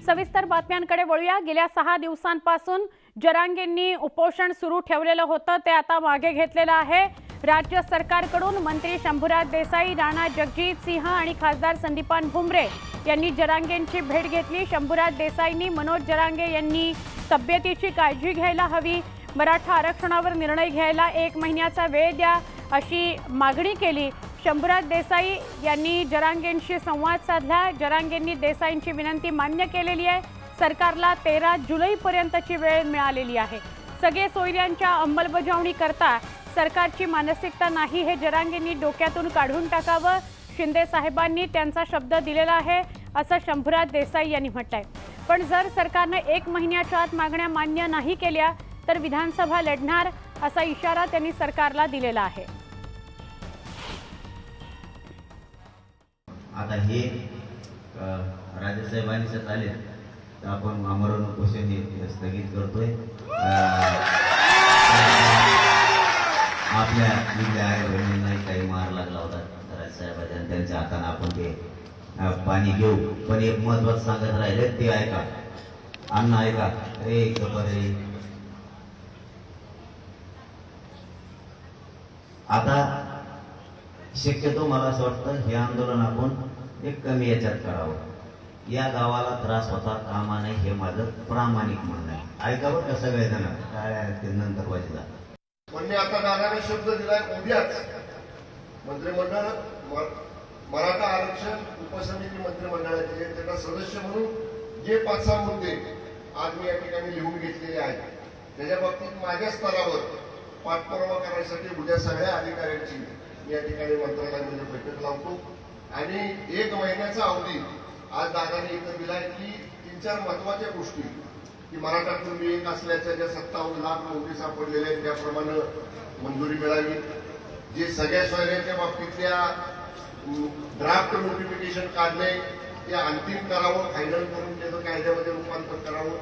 सविस्तर बातम्यांकडे वळूया। गेल्या 6 दिवसांपासून जरांगेंनी उपोषण सुरू ठेवलेलं होतं ते आता मागे घेतलेलं आहे। राज्य सरकारकडून मंत्री शंभूराज देसाई, राणा जगजीत सिंह आणि खासदार संदीपान भुमरे यांनी जरांगेंची भेट घेतली। शंभूराज देसाईंनी मनोज जरांगे यांनी तब्येतीची काळजी घ्यायला हवी, मराठा आरक्षणावर निर्णय घ्यायला 1 महिन्याचा वेळ द्या अशी मागणी केली। शंभूराज देसाई यांनी जरांगेंशी संवाद साधला। जरांगेंनी देसाईंची विनंती मान्य केलेली आहे। सरकारला 13 जुलैपर्यंतची वेळ मिळालेली आहे। सगळे सोयऱ्यांच्या अंमलबजावणी करता सरकारची मानसिकता नाही हे जरांगेंनी डोक्यातून काढून टाकावं। शिंदे साहेबांनी त्यांचा शब्द दिलेला आहे असं शंभूराज देसाई यांनी म्हटलंय। पण जर सरकारने 1 महिन्याच्या आत मागण्या मान्य नाही केल्या तर विधानसभा लढणार असा इशारा त्यांनी सरकारला दिलेला आहे। आता हे राजेसाहेबांनी आले तर आपण आमरण उपोषण हे स्थगित करतोय। आपल्या इथल्या आई बहिणींनाही काही मार लागला होता राजेसाहेबांच्या, त्यांच्या हाताने आपण ते पाणी घेऊ। पण एक महत्वाचं सांगत राहिले ते ऐका, अण्णा ऐका, रे खबर आहे। आता शक्यतो मला असं वाटतं हे आंदोलन आपण एक कमी याच्यात करावं। या गावाला त्रास होता कामा नाही हे माझं प्रामाणिक म्हणणं आहे। ऐका बरं का सगळेजण, काय नंतर वाजला पण आता दादाने शब्द दिलाय, उद्याच मंत्रिमंडळ मराठा आरक्षण उपसमिती मंत्रिमंडळाचे त्याचा सदस्य म्हणून जे 5-6 मुद्दे आज मी या ठिकाणी लिहून घेतलेले आहेत त्याच्या बाबतीत माझ्या स्तरावर पाठपुरावा करण्यासाठी उद्या सगळ्या अधिकाऱ्यांची या ठिकाणी मंत्रालयामध्ये बैठक लावतो आणि 1 महिन्याचा अवधी आज दादाने इथं दिलाय की 3-4 महत्वाच्या गोष्टी की मराठा कुणबी एक असल्याच्या ज्या 57 लाख नोंदी सापडलेल्या आहेत त्याप्रमाणे मंजुरी मिळावी, जे सगळ्या सोयऱ्यांच्या बाबतीतल्या ड्राफ्ट नोटिफिकेशन काढले ते अंतिम करावं, फायनल करून त्याचं कायद्यामध्ये रूपांतर करावं।